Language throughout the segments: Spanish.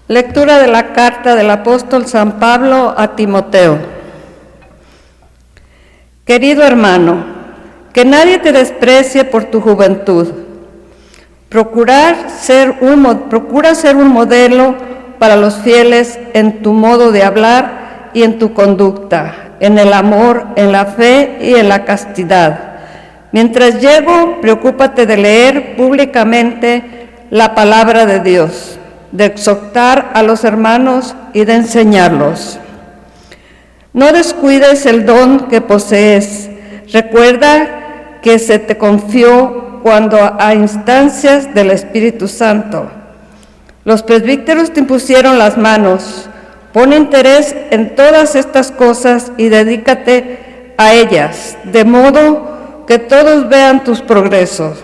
Lectura de la carta del apóstol San Pablo a Timoteo. Querido hermano, que nadie te desprecie por tu juventud. Procura ser un modelo para los fieles en tu modo de hablar y en tu conducta, en el amor, en la fe y en la castidad. Mientras llego, preocúpate de leer públicamente la palabra de Dios, de exhortar a los hermanos y de enseñarlos. No descuides el don que posees. Recuerda que se te confió cuando a instancias del Espíritu Santo. Los presbíteros te impusieron las manos. Pon interés en todas estas cosas y dedícate a ellas, de modo que todos vean tus progresos.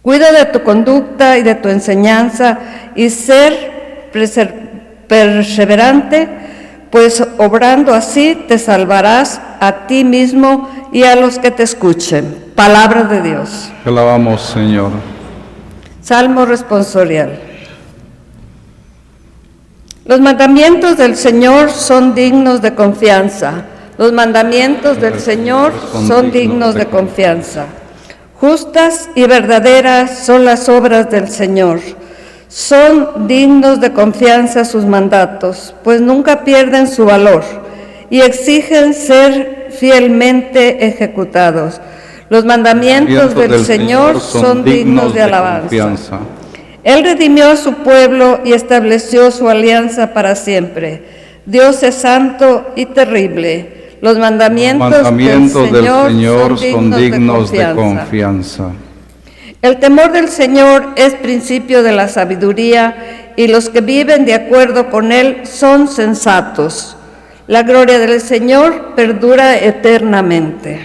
Cuida de tu conducta y de tu enseñanza y ser perseverante, pues obrando así te salvarás a ti mismo y a los que te escuchen. Palabra de Dios. Te alabamos, Señor. Salmo responsorial. Los mandamientos del Señor son dignos de confianza. Los mandamientos del Señor son dignos de confianza. Justas y verdaderas son las obras del Señor. Son dignos de confianza sus mandatos, pues nunca pierden su valor y exigen ser fielmente ejecutados. Los mandamientos del Señor son dignos de alabanza. Él redimió a su pueblo y estableció su alianza para siempre. Dios es santo y terrible. Los mandamientos del Señor son dignos de confianza. El temor del Señor es principio de la sabiduría y los que viven de acuerdo con Él son sensatos. La gloria del Señor perdura eternamente.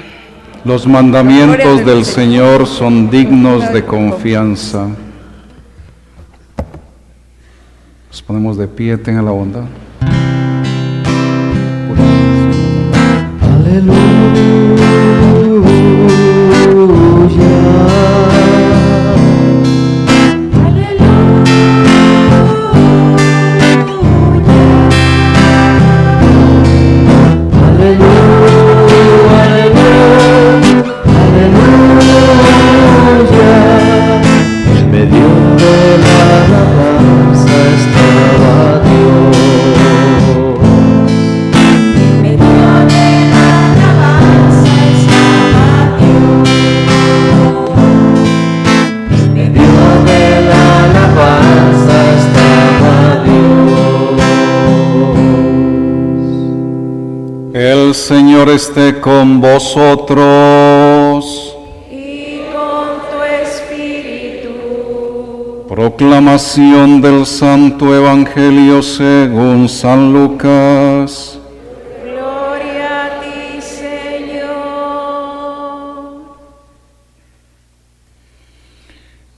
Los mandamientos del Señor son dignos de confianza. Nos ponemos de pie, tenga la bondad. El Señor esté con vosotros. Y con tu espíritu. Proclamación del Santo Evangelio según San Lucas. Gloria a ti, Señor.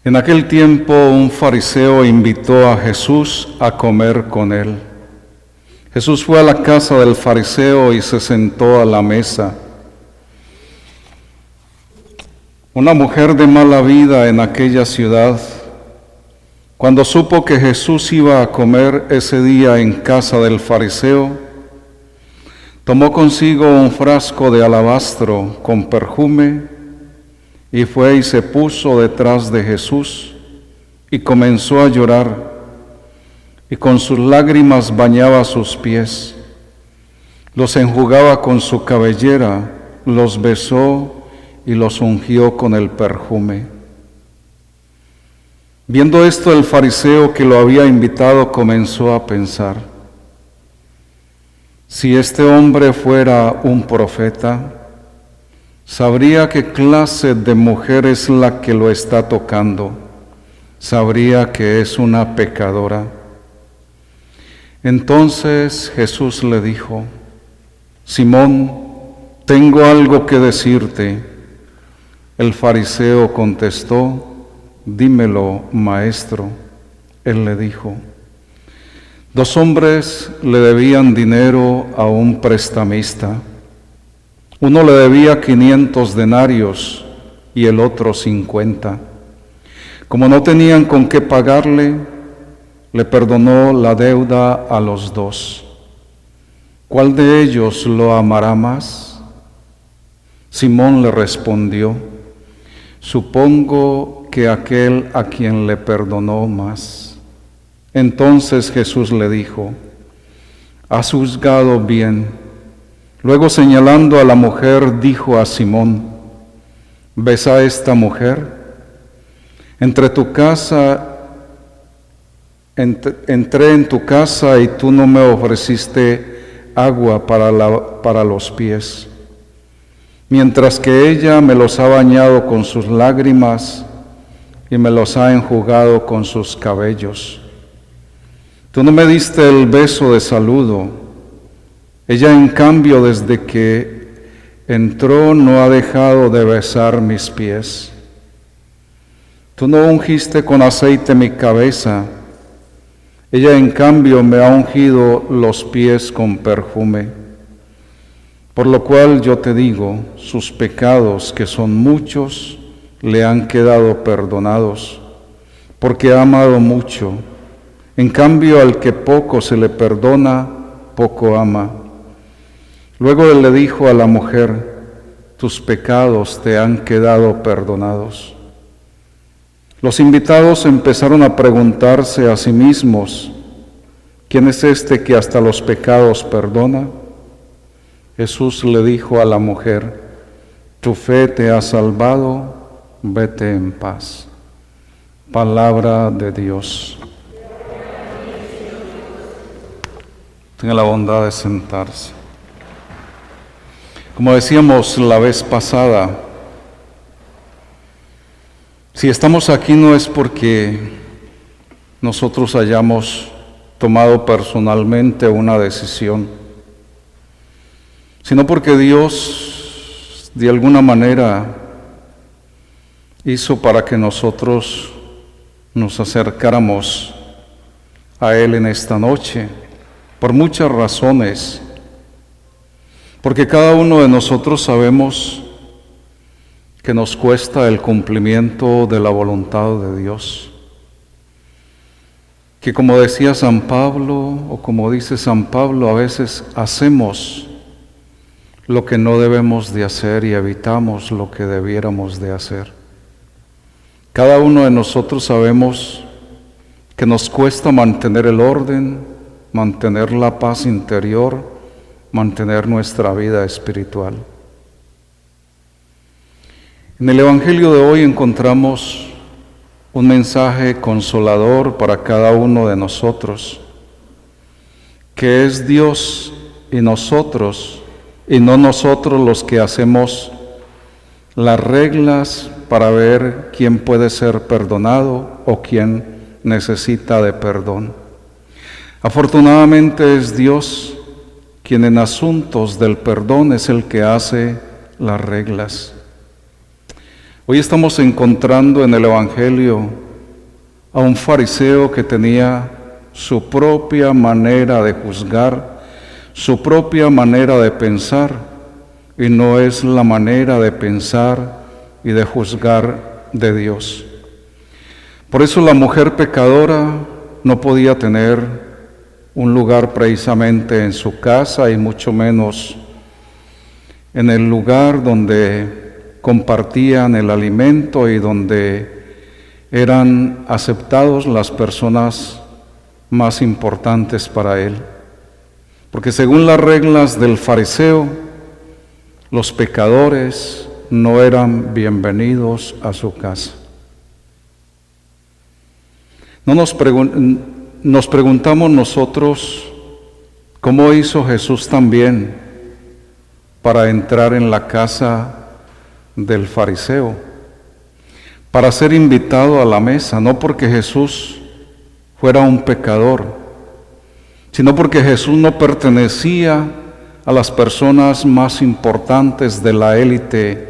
En aquel tiempo un fariseo invitó a Jesús a comer con él. Jesús fue a la casa del fariseo y se sentó a la mesa. Una mujer de mala vida en aquella ciudad, cuando supo que Jesús iba a comer ese día en casa del fariseo, tomó consigo un frasco de alabastro con perfume y fue y se puso detrás de Jesús y comenzó a llorar. Y con sus lágrimas bañaba sus pies, los enjugaba con su cabellera, los besó y los ungió con el perfume. Viendo esto, el fariseo que lo había invitado comenzó a pensar: si este hombre fuera un profeta, sabría qué clase de mujer es la que lo está tocando, sabría que es una pecadora. Entonces Jesús le dijo: Simón, tengo algo que decirte. El fariseo contestó: dímelo, maestro. Él le dijo: 2 hombres le debían dinero a un prestamista. Uno le debía 500 denarios y el otro 50. Como no tenían con qué pagarle, le perdonó la deuda a los dos. ¿Cuál de ellos lo amará más? Simón le respondió: supongo que aquel a quien le perdonó más. Entonces Jesús le dijo: has juzgado bien. Luego, señalando a la mujer, dijo a Simón: ¿ves a esta mujer? Entré en tu casa y tú no me ofreciste agua para los pies, mientras que ella me los ha bañado con sus lágrimas y me los ha enjugado con sus cabellos. Tú no me diste el beso de saludo. Ella, en cambio, desde que entró no ha dejado de besar mis pies. Tú no ungiste con aceite mi cabeza. Ella, en cambio, me ha ungido los pies con perfume. Por lo cual yo te digo, sus pecados, que son muchos, le han quedado perdonados, porque ha amado mucho. En cambio, al que poco se le perdona, poco ama. Luego él le dijo a la mujer: tus pecados te han quedado perdonados. Los invitados empezaron a preguntarse a sí mismos: ¿quién es este que hasta los pecados perdona? Jesús le dijo a la mujer: tu fe te ha salvado, vete en paz. Palabra de Dios. Tenga la bondad de sentarse. Como decíamos la vez pasada, si estamos aquí no es porque nosotros hayamos tomado personalmente una decisión, sino porque Dios de alguna manera hizo para que nosotros nos acercáramos a Él en esta noche, por muchas razones, porque cada uno de nosotros sabemos que nos cuesta el cumplimiento de la voluntad de Dios, que como decía San Pablo, o como dice San Pablo, a veces hacemos lo que no debemos de hacer y evitamos lo que debiéramos de hacer. Cada uno de nosotros sabemos que nos cuesta mantener el orden, mantener la paz interior, mantener nuestra vida espiritual. En el Evangelio de hoy encontramos un mensaje consolador para cada uno de nosotros, que es Dios y nosotros, y no nosotros los que hacemos las reglas para ver quién puede ser perdonado o quién necesita de perdón. Afortunadamente es Dios quien en asuntos del perdón es el que hace las reglas. Hoy estamos encontrando en el Evangelio a un fariseo que tenía su propia manera de juzgar, su propia manera de pensar, y no es la manera de pensar y de juzgar de Dios. Por eso la mujer pecadora no podía tener un lugar precisamente en su casa y mucho menos en el lugar donde compartían el alimento y donde eran aceptados las personas más importantes para él. Porque según las reglas del fariseo, los pecadores no eran bienvenidos a su casa. Nos preguntamos nosotros, ¿cómo hizo Jesús también para entrar en la casa del fariseo? Para ser invitado a la mesa, no porque Jesús fuera un pecador, sino porque Jesús no pertenecía a las personas más importantes de la élite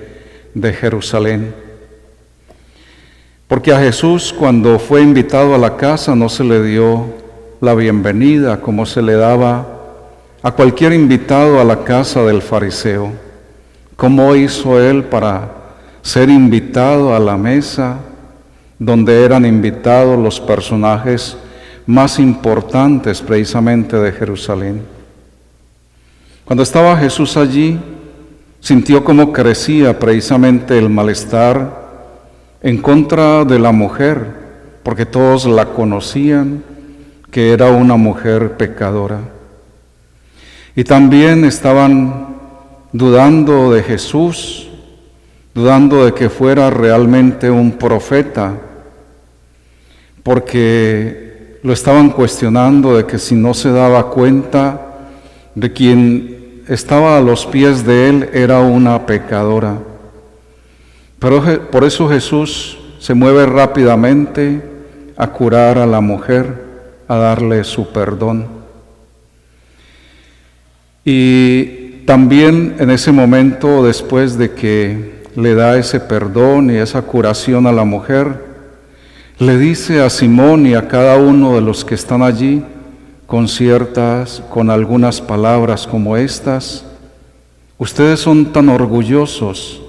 de Jerusalén. Porque a Jesús, cuando fue invitado a la casa, no se le dio la bienvenida como se le daba a cualquier invitado a la casa del fariseo. ¿Cómo hizo él para ser invitado a la mesa donde eran invitados los personajes más importantes precisamente de Jerusalén. Cuando estaba Jesús allí, sintió cómo crecía precisamente el malestar en contra de la mujer, porque todos la conocían, que era una mujer pecadora. Y también estaban dudando de Jesús, dudando de que fuera realmente un profeta, porque lo estaban cuestionando de que si no se daba cuenta de quien estaba a los pies de él era una pecadora. Pero por eso Jesús se mueve rápidamente a curar a la mujer, a darle su perdón. Y también en ese momento, después de que le da ese perdón y esa curación a la mujer, le dice a Simón y a cada uno de los que están allí con algunas palabras como estas: ustedes son tan orgullosos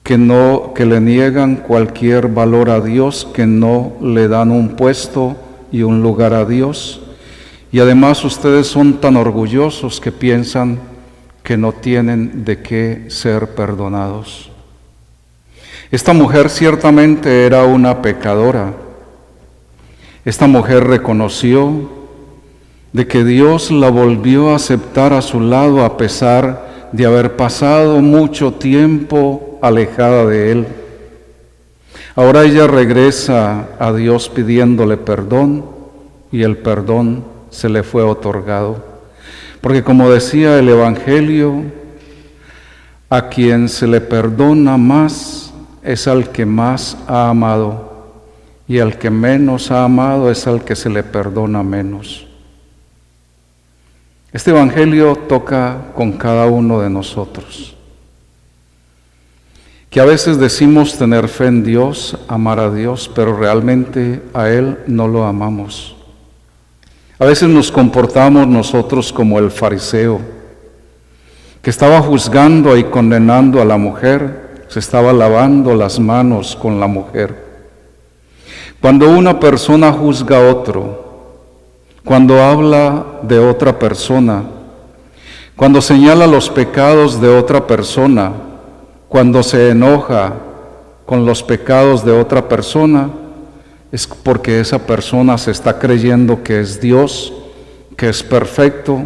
que le niegan cualquier valor a Dios, que no le dan un puesto y un lugar a Dios, y además ustedes son tan orgullosos que piensan que no tienen de qué ser perdonados. Esta mujer ciertamente era una pecadora. Esta mujer reconoció de que Dios la volvió a aceptar a su lado a pesar de haber pasado mucho tiempo alejada de Él. Ahora ella regresa a Dios pidiéndole perdón y el perdón se le fue otorgado. Porque como decía el Evangelio, a quien se le perdona más es al que más ha amado, y al que menos ha amado es al que se le perdona menos. Este Evangelio toca con cada uno de nosotros, que a veces decimos tener fe en Dios, amar a Dios, pero realmente a Él no lo amamos. A veces nos comportamos nosotros como el fariseo, que estaba juzgando y condenando a la mujer, se estaba lavando las manos con la mujer. Cuando una persona juzga a otro, cuando habla de otra persona, cuando señala los pecados de otra persona, cuando se enoja con los pecados de otra persona, es porque esa persona se está creyendo que es Dios, que es perfecto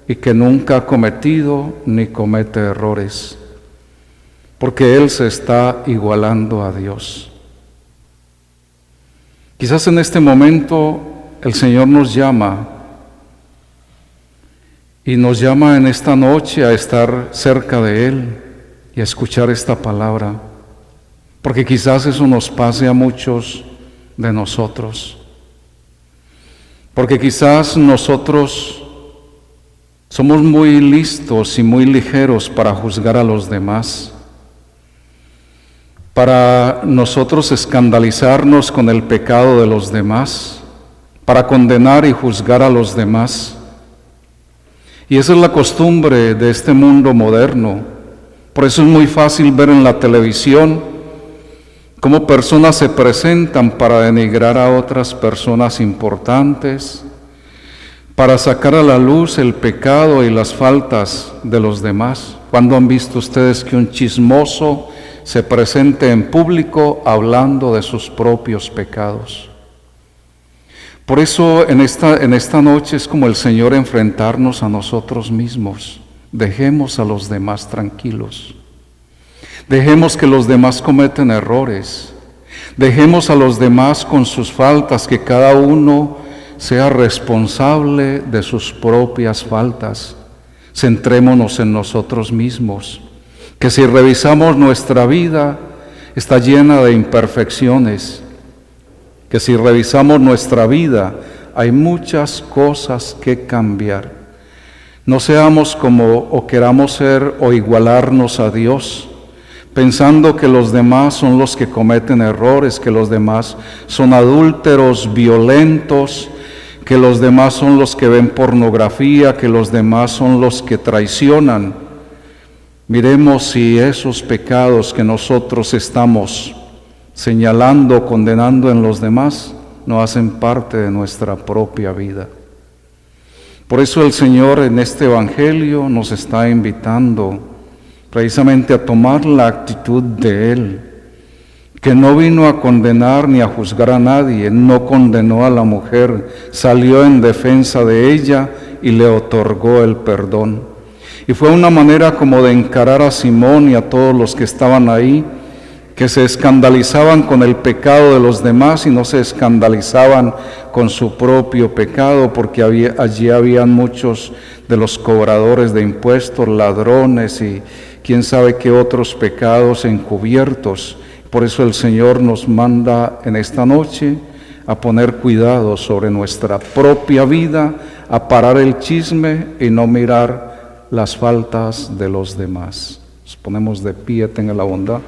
y que nunca ha cometido ni comete errores, porque Él se está igualando a Dios. Quizás en este momento el Señor nos llama y nos llama en esta noche a estar cerca de Él y a escuchar esta palabra, porque quizás eso nos pase a muchos de nosotros, porque quizás nosotros somos muy listos y muy ligeros para juzgar a los demás, para nosotros escandalizarnos con el pecado de los demás, para condenar y juzgar a los demás. Y esa es la costumbre de este mundo moderno. Por eso es muy fácil ver en la televisión cómo personas se presentan para denigrar a otras personas importantes, para sacar a la luz el pecado y las faltas de los demás. ¿Cuándo han visto ustedes que un chismoso se presente en público hablando de sus propios pecados? Por eso en esta noche es como el Señor enfrentarnos a nosotros mismos. Dejemos a los demás tranquilos. Dejemos que los demás cometen errores. Dejemos a los demás con sus faltas, que cada uno sea responsable de sus propias faltas. Centrémonos en nosotros mismos, que si revisamos nuestra vida está llena de imperfecciones, que si revisamos nuestra vida hay muchas cosas que cambiar. No seamos como o queramos ser o igualarnos a Dios, pensando que los demás son los que cometen errores, que los demás son adúlteros, violentos, que los demás son los que ven pornografía, que los demás son los que traicionan. Miremos si esos pecados que nosotros estamos señalando, condenando en los demás, no hacen parte de nuestra propia vida. Por eso el Señor en este Evangelio nos está invitando precisamente a tomar la actitud de Él, que no vino a condenar ni a juzgar a nadie, no condenó a la mujer, salió en defensa de ella y le otorgó el perdón. Y fue una manera como de encarar a Simón y a todos los que estaban ahí, que se escandalizaban con el pecado de los demás y no se escandalizaban con su propio pecado, porque allí habían muchos de los cobradores de impuestos, ladrones y quién sabe qué otros pecados encubiertos. Por eso el Señor nos manda en esta noche a poner cuidado sobre nuestra propia vida, a parar el chisme y no mirar las faltas de los demás. Nos ponemos de pie, tenga la bondad.